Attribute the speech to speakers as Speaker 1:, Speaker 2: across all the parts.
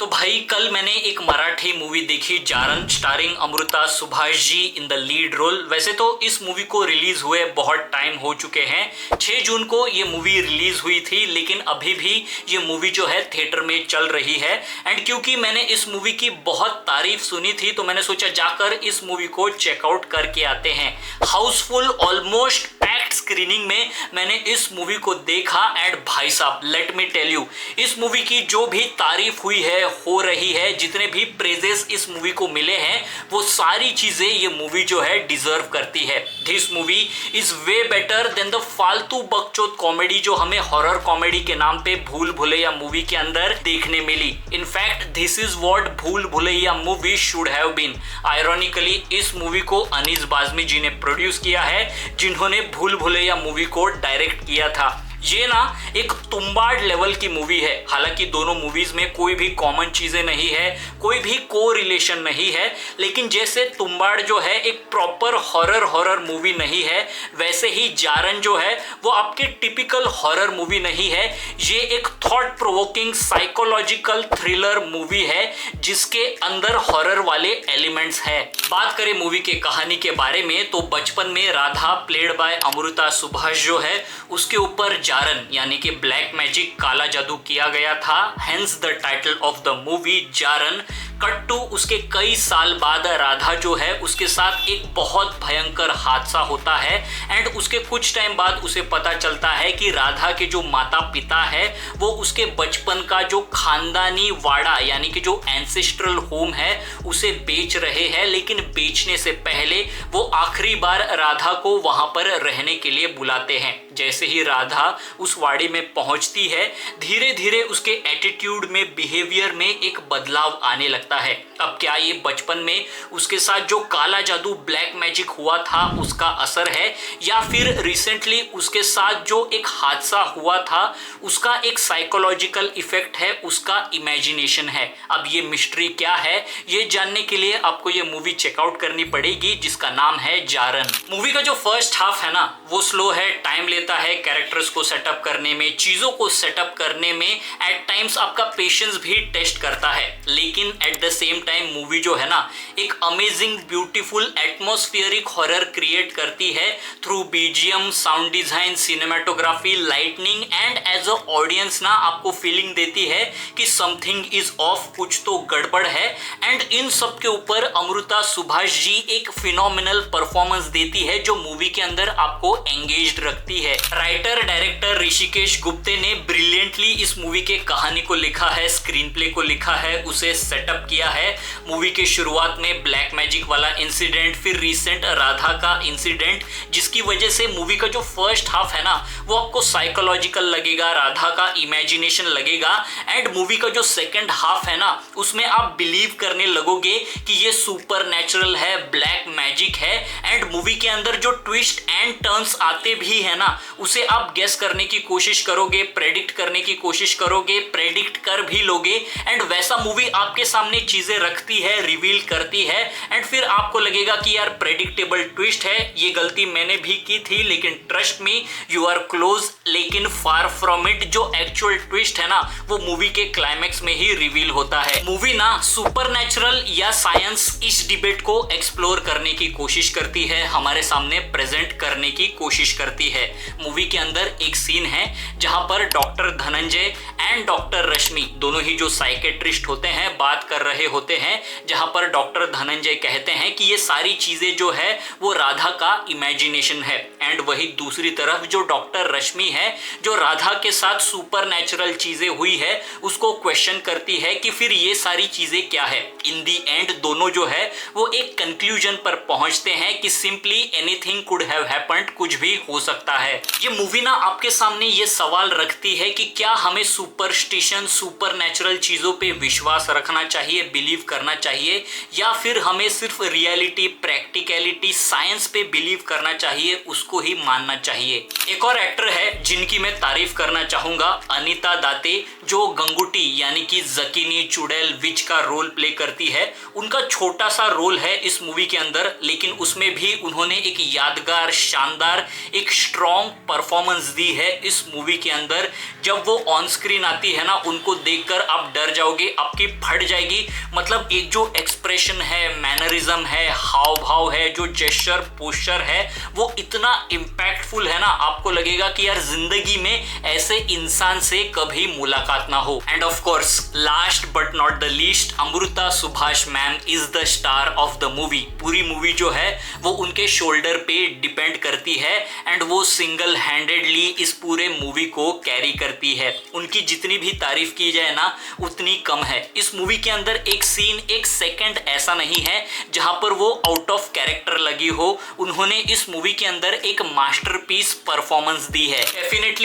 Speaker 1: तो भाई कल मैंने एक मराठी मूवी देखी Jaaran starring Amruta Subhash ji in the lead role. वैसे तो इस मूवी को रिलीज हुए बहुत टाइम हो चुके हैं, 6 जून को ये मूवी रिलीज हुई थी, लेकिन अभी भी ये मूवी जो है थिएटर में चल रही है। एंड क्योंकि मैंने इस मूवी की बहुत तारीफ सुनी थी तो मैंने सोचा जाकर इस मूवी को चेकआउट करके आते हैं। हाउसफुल ऑलमोस्ट पैक्ड स्क्रीनिंग में मैंने इस मूवी को देखा एंड भाई साहब लेट मी टेल यू, इस मूवी की जो भी तारीफ हुई है हो रही है, जितने भी प्रेजेस इस मूवी को मिले हैं वो सारी चीजें ये मूवी जो है डिजर्व करती है। This movie is way better than the फालतू बकचोद कॉमेडी जो हमें हॉरर कॉमेडी के नाम पे भूल भुलैया मूवी के अंदर देखने मिली। In fact this is what Bhool Bhulaiyaa movie should have been. Ironically इस मूवी को अनीस बाज़मी जी ने प्रोड्यूस किया है, जिन्होंने भूल भुलैया मूवी को डायरेक्ट किया था। ये ना एक तुम्बाड़ लेवल की मूवी है। हालांकि दोनों मूवीज में कोई भी कॉमन चीजें नहीं है, कोई भी को रिलेशन नहीं है, लेकिन जैसे तुम्बाड़ जो है एक प्रॉपर हॉरर मूवी नहीं है, वैसे ही जारन जो है वो आपके टिपिकल हॉरर मूवी नहीं है। ये एक thought provoking psychological thriller movie है जिसके अंदर हॉरर वाले एलिमेंट्स है। बात करें मूवी के कहानी के बारे में तो बचपन में राधा प्लेड बाय अमृता सुभाष जो है उसके ऊपर जारन यानी कि ब्लैक मैजिक काला जादू किया गया था। Hence the title of the movie Jaaran. Cut to उसके कई साल बाद राधा जो है उसके साथ एक बहुत भयंकर हादसा होता है एंड उसके कुछ टाइम बाद उसे पता चलता है कि राधा के जो माता पिता है वो उसके बचपन का जो खानदानी वाड़ा यानी कि जो एंसेस्ट्रल होम है उसे बेच रहे हैं, लेकिन बेचने से पहले वो आखिरी बार राधा को वहां पर रहने के लिए बुलाते हैं। जैसे ही राधा उस वाड़ी में पहुंचती है धीरे धीरे उसके एटीट्यूड में बिहेवियर में एक बदलाव आने लगता है। अब क्या ये बचपन में उसके साथ जो काला जादू ब्लैक मैजिक हुआ था उसका असर है या फिर रिसेंटली उसके साथ जो एक हादसा हुआ था उसका एक साइकोलॉजिकल इफेक्ट है, उसका इमेजिनेशन है। अब ये मिस्ट्री क्या है ये जानने के लिए आपको ये मूवी चेकआउट करनी पड़ेगी जिसका नाम है जारन। मूवी का जो फर्स्ट हाफ है ना वो स्लो है, टाइम लेता है कैरेक्टर्स को सेटअप करने में, चीजों को सेटअप करने में, एट टाइम्स आपका पेशेंस भी टेस्ट करता है, लेकिन at the same time movie जो है ना एक amazing beautiful atmospheric horror create करती है through BGM, sound design, cinematography, lightning and as a audience ना आपको फीलिंग देती है कि समथिंग इज ऑफ, कुछ तो गड़बड़ है। एंड इन सब के ऊपर अमृता सुभाष जी एक फिनोमिनल परफॉर्मेंस देती है जो मूवी के अंदर आपको एंगेज्ड रखती है। राइटर डायरेक्टर ऋषिकेश गुप्ते ने ब्रिलियंटली इस मूवी के कहानी को लिखा है, स्क्रीन प्ले को लिखा है, उसे सेटअप किया है। मूवी के शुरुआत में ब्लैक मैजिक वाला इंसिडेंट, फिर रिसेंट राधा का इंसिडेंट, जिसकी वजह से मूवी का जो फर्स्ट हाफ है ना वो आपको साइकोलॉजिकल लगेगा, राधा का इमेजिनेशन लगेगा एंड मूवी का जो सेकंड हाफ है ना उसमें आप बिलीव करने लगोगे कि ये सुपर नेचुरल है, ब्लैक मैजिक है। एंड मूवी के अंदर जो ट्विस्ट एंड टर्न्स आते भी है ना उसे आप गेस करने की कोशिश करोगे, प्रेडिक्ट करने की कोशिश करोगे, प्रेडिक्ट कर भी लोगे एंड वैसा मूवी आपके सामने चीजें रखती है, रिवील करती है एंड फिर आपको लगेगा कि यार प्रेडिक्टेबल ट्विस्ट है, ये गलती मैंने भी की थी, लेकिन trust me you are close, लेकिन फार फ्रॉम इट। जो एक्चुअल ट्विस्ट है ना वो मूवी के क्लाइमेक्स में ही रिवील होता है। मूवी ना सुपरनैचुरल या साइंस इस डिबेट को एक्सप्लोर करने की कोशिश करती है, हमारे सामने प्रेजेंट करने की कोशिश करती है। मूवी के अंदर एक सीन है जहां पर डॉक्टर धनंजय एंड डॉक्टर रश्मि दोनों ही जो साइकेट्रिस्ट होते हैं बात कर रहे होते हैं, जहां पर डॉक्टर धनंजय कहते हैं कि ये सारी चीजें जो है वो राधा का इमेजिनेशन है एंड वही दूसरी तरफ जो डॉक्टर रश्मि है जो राधा के साथ सुपरनैचुरल चीजें हुई है उसको क्वेश्चन करती है कि फिर ये सारी चीजें क्या है। इन दी एंड दोनों जो है वो एक कंक्लूजन पर पहुंचते हैं कि simply anything could have happened, कुछ भी हो सकता है। ये मूवी ना आपके सामने ये सवाल रखती है कि क्या हमें सुपरस्टिशन, सुपरनैचुरल चीजों पे विश्वास रखना चाहिए चाहिए, बिलीव करना चाहिए, या फिर हमें सिर्फ रियलिटी, प्रैक्टिकलिटी, साइंस पे बिलीव करना चाहिए, उसको ही मानना चाहिए। एक और एक्टर है जिनकी मैं तारीफ करना चाहूंगा, अनीता दाते, जो गंगूटी यानी कि जकीनी चुड़ैल विच का रोल प्ले करती है। उनका छोटा सा रोल है इस मूवी के अंदर, लेकिन उसमें भी उन्होंने एक यादगार, शानदार, एक स्ट्रॉन्ग परफॉर्मेंस दी है इस मूवी के अंदर। जब वो ऑन स्क्रीन आती है ना, उनको देखकर आप डर जाओगे, आपकी फट जाएगी। मतलब एक जो एक्सप्रेशन है, मैनरिज्म है, हाव भाव है, जो जेस्चर पोस्चर है, वो इतना इम्पैक्टफुल है ना, आपको लगेगा कि यार जिंदगी में ऐसे इंसान से कभी मुलाकात ना हो। End of course last but not the least, Amruta Subhash ma'am is the star of the movie. पूरी मूवी जो है वो उनके शोल्डर पे डिपेंड करती है एंड वो सिंगल हैंडेडली इस पूरे मूवी को कैरी करती है। उनकी जितनी भी तारीफ की जाए ना उतनी कम है। इस मूवी के अंदर एक सीन, एक सेकंड ऐसा नहीं है जहां पर वो आउट ऑफ कैरेक्टर लगी हो। उन्होंने इस मूवी के अंदर एक मास्टरपीस परफॉर्मेंस दी है।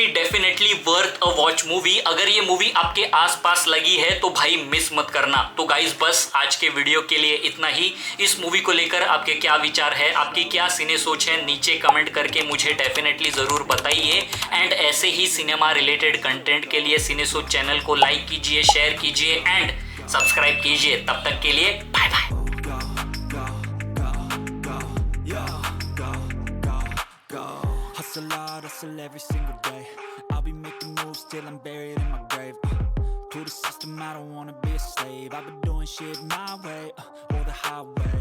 Speaker 1: Definitely worth a watch movie. अगर ये मूवी आपके आसपास लगी है तो भाई मिस मत करना। तो गाइस बस आज के वीडियो के लिए इतना ही। इस मूवी को लेकर आपके क्या विचार है, आपकी क्या सिने सोच है, नीचे कमेंट करके मुझे डेफिनेटली जरूर बताइए। एंड ऐसे ही सिनेमा रिलेटेड कंटेंट के लिए सिने सोच चैनल को लाइक कीजिए, शेयर कीजिए एंड सब्सक्राइब कीजिए। तब तक के लिए bye bye.
Speaker 2: Hustle hard, hustle every single day. I'll be making moves till I'm buried in my grave. To the system, I don't wanna be a slave. I've been doing shit my way, or the highway.